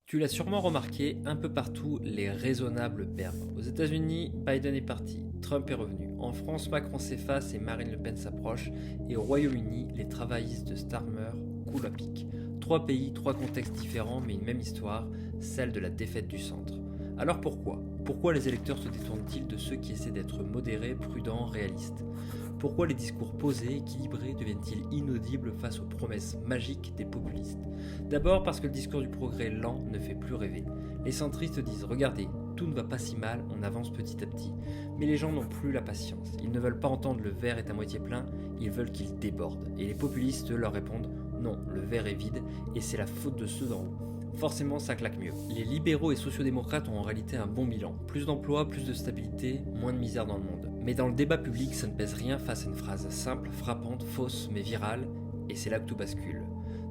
Tu l'as sûrement remarqué, un peu partout, les raisonnables perdent. Aux États-Unis, Biden est parti, Trump est revenu. En France, Macron s'efface et Marine Le Pen s'approche. Et au Royaume-Uni, les travaillistes de Starmer coulent à pic. Trois pays, trois contextes différents, mais une même histoire, celle de la défaite du centre. Alors pourquoi? Pourquoi les électeurs se détournent-ils de ceux qui essaient d'être modérés, prudents, réalistes? Pourquoi les discours posés, équilibrés deviennent-ils inaudibles face aux promesses magiques des populistes? D'abord parce que le discours du progrès lent ne fait plus rêver. Les centristes disent regardez, tout ne va pas si mal, on avance petit à petit. Mais les gens n'ont plus la patience. Ils ne veulent pas entendre le verre est à moitié plein, ils veulent qu'il déborde. Et les populistes leur répondent non, le verre est vide et c'est la faute de ceux d'en haut. Forcément, ça claque mieux. Les libéraux et sociodémocrates ont en réalité un bon bilan. Plus d'emplois, plus de stabilité, moins de misère dans le monde. Mais dans le débat public, ça ne pèse rien face à une phrase simple, frappante, fausse, mais virale, et c'est là que tout bascule.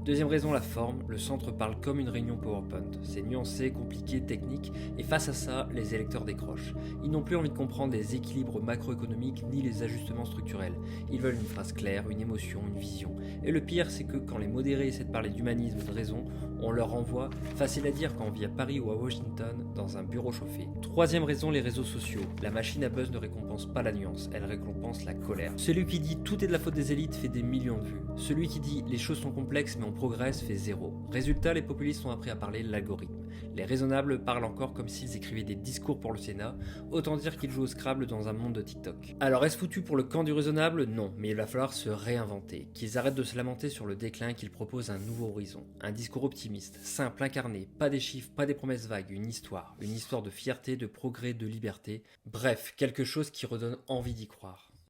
Deuxième raison, la forme. Le centre parle comme une réunion PowerPoint. C'est nuancé, compliqué, technique, et face à ça, les électeurs décrochent. Ils n'ont plus envie de comprendre les équilibres macroéconomiques ni les ajustements structurels. Ils veulent une phrase claire, une émotion, une vision. Et le pire, c'est que quand les modérés essaient de parler d'humanisme ou de raison, on leur renvoie, facile à dire quand on vit à Paris ou à Washington, dans un bureau chauffé. Troisième raison, les réseaux sociaux. La machine à buzz ne récompense pas la nuance, elle récompense la colère. Celui qui dit tout est de la faute des élites fait des millions de vues. Celui qui dit les choses sont complexes mais on progresse fait zéro. Résultat, les populistes ont appris à parler l'algorithme. Les raisonnables parlent encore comme s'ils écrivaient des discours pour le Sénat, autant dire qu'ils jouent au Scrabble dans un monde de TikTok. Alors est-ce foutu pour le camp du raisonnable? Non, mais il va falloir se réinventer, qu'ils arrêtent de se lamenter sur le déclin, qu'ils proposent un nouveau horizon, un discours optimiste, simple, incarné, pas des chiffres, pas des promesses vagues, une histoire de fierté, de progrès, de liberté, bref, quelque chose qui redonne envie d'y croire.